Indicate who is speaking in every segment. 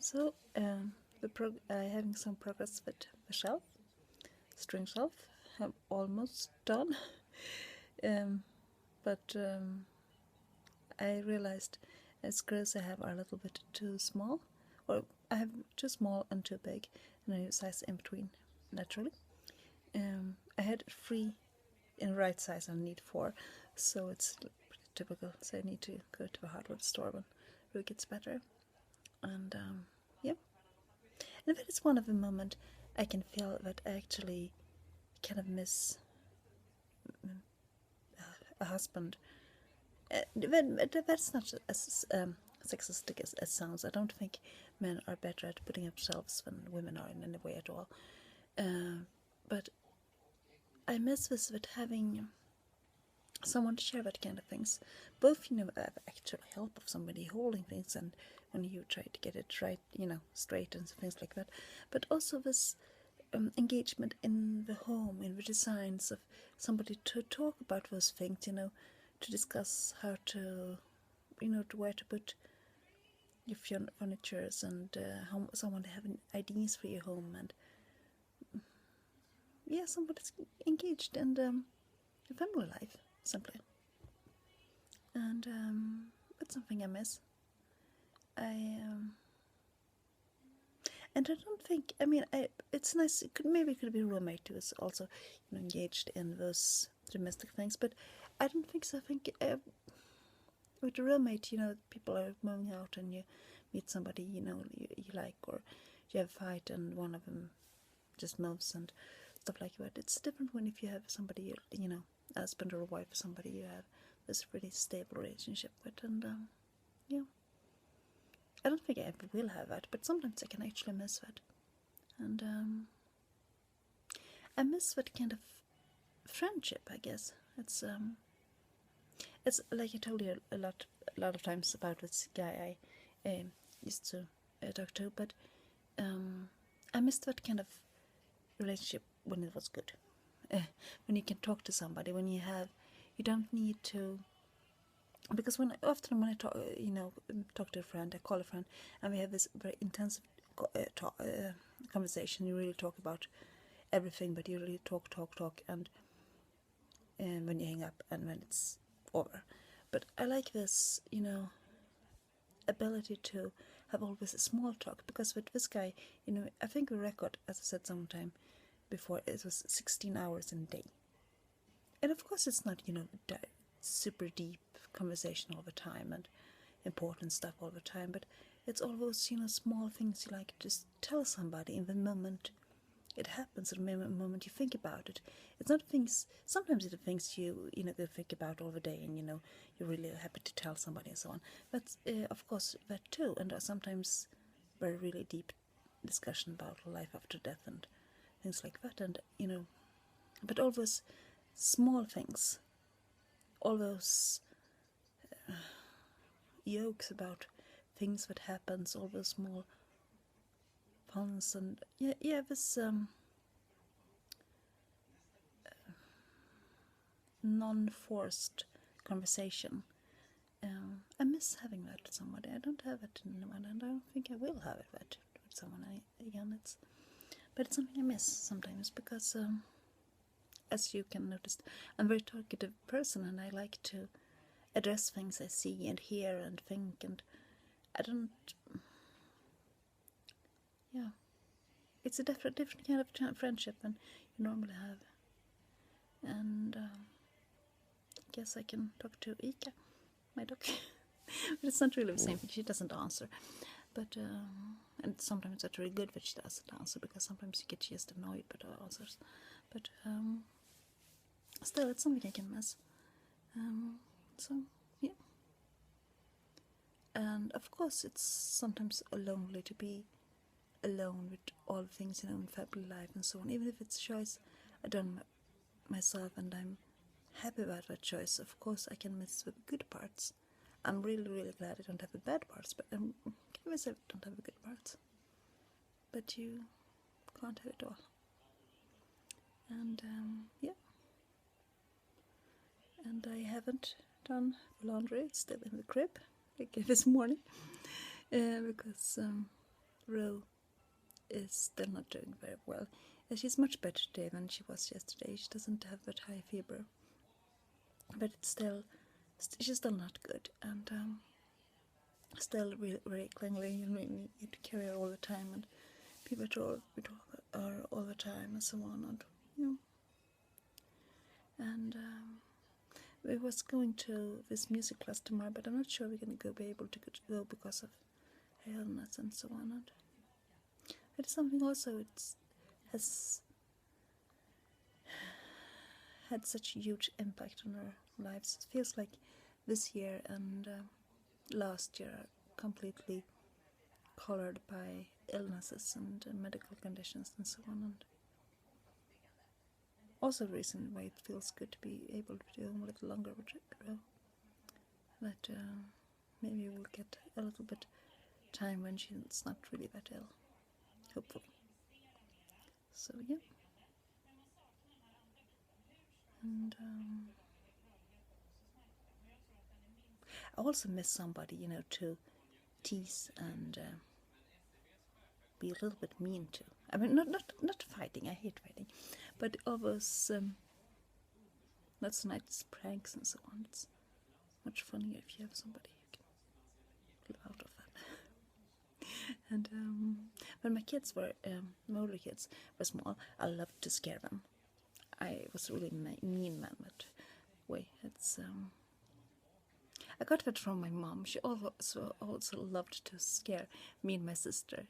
Speaker 1: So, having some progress with the shelf, string shelf. I'm almost done. um, but I realized screws I have are a little bit too small, or I have too small and too big, and I need a size in between, naturally. I had 3 in the right size, I need 4, so it's pretty typical. So I need to go to the hardware store when it gets better. And yeah, and that is one of the moments I can feel that I actually kind of miss a husband. That's not as sexistic as it sounds. I don't think men are better at putting up shelves than women are in any way at all. But I miss this with having someone to share that kind of things. Both, have actual help of somebody holding things, and when you try to get it right, straight and things like that. But also this engagement in the home, in the designs of somebody to talk about those things, to discuss how to, to where to put your furnitures, and how someone having ideas for your home, and yeah, somebody's engaged in the family life, simply. And that's something I miss. And I don't think, it's nice. Maybe it could be a roommate who is also, engaged in those domestic things. But I don't think so. I think with a roommate, people are moving out, and you meet somebody, you like, or you have a fight, and one of them just moves and stuff like that. It's different when if you have somebody, a husband or a wife, somebody you have this really stable relationship with, and yeah. I don't think I ever will have that, but sometimes I can actually miss that. And I miss that kind of friendship, I guess. It's like I told you a lot of times about this guy I used to talk to, but I missed that kind of relationship when it was good. When you can talk to somebody, when you don't need to, because when I talk to a friend, I call a friend, and we have this very intensive conversation. You really talk about everything, but you really talk, and when you hang up and when it's over. But I like this, ability to have always a small talk, because with this guy, I think we record, as I said sometime before, it was 16 hours in a day. And of course it's not, super deep conversation all the time and important stuff all the time, but it's all those, small things you like to just tell somebody in the moment it happens, in the moment you think about it. It's not things, sometimes it's things you think about all the day, and you're really happy to tell somebody and so on. But of course that too, and sometimes very really deep discussion about life after death and things like that, and but all those small things, all those jokes about things that happens, all those small puns, and this non-forced conversation. I miss having that with somebody. I don't have it in anyone, and I don't think I will have it with someone again. But it's something I miss sometimes, because as you can notice, I'm a very talkative person, and I like to address things I see and hear and think, and I don't. Yeah, it's a different kind of friendship than you normally have, and I guess I can talk to Ika, my dog, but it's not really the same thing. She doesn't answer, but and sometimes it's really good that she doesn't answer, because sometimes you get just annoyed by the answers, but still, it's something I can miss. So yeah, and of course it's sometimes lonely to be alone with all things, in family life and so on. Even if it's a choice I done myself, and I'm happy about that choice, of course I can miss the good parts. I'm really, really glad I don't have the bad parts, but I'm convinced I don't have the good parts. But you can't have it all. And yeah. And I haven't done the laundry. It's still in the crib, like this morning, because Ro is still not doing very well. She's much better today than she was yesterday. She doesn't have that high fever, but she's still not good, and still really clinging. You need to carry her all the time, and people with her all the time, and so on, and and we was going to this music class tomorrow, but I'm not sure we're going to be able to go because of her illness and so on. And it's something also has had such a huge impact on our lives. It feels like this year and last year are completely colored by illnesses and medical conditions and so on. And also the reason why it feels good to be able to do a little longer with Ro. That maybe we'll get a little bit time when she's not really that ill. Hopefully. So yeah. And I also miss somebody, to tease and be a little bit mean to. I mean, not fighting. I hate fighting, but all those lots of nice pranks and so on. It's much funnier if you have somebody who can live out of that. And when my kids were, my older kids were small, I loved to scare them. I was really mean man that way. It's I got that from my mom. She also loved to scare me and my sister.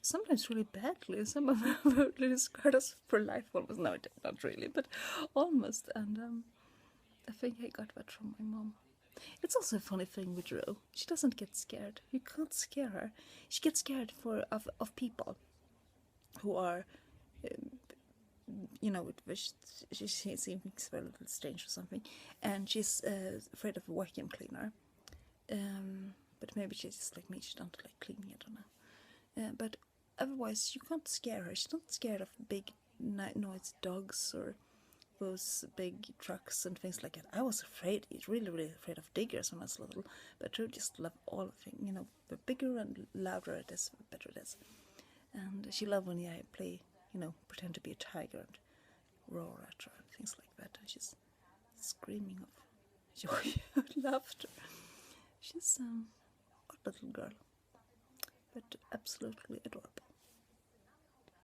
Speaker 1: Sometimes really badly. Some of them really scarred us for life almost. No, not really, but almost. And I think I got that from my mom. It's also a funny thing with Ro. She doesn't get scared. You can't scare her. She gets scared of people who are, she seems a little strange or something, and she's afraid of a vacuum cleaner. But maybe she's just like me. She don't like cleaning. I don't know. But otherwise, you can't scare her. She's not scared of big noisy dogs or those big trucks and things like that. I was afraid, really, really afraid of diggers when I was little, but I just love all of them. The bigger and louder it is, the better it is. And she loved when I play, pretend to be a tiger and roar at her and things like that. And she's screaming of joy and laughter. She's a little girl, but absolutely adorable.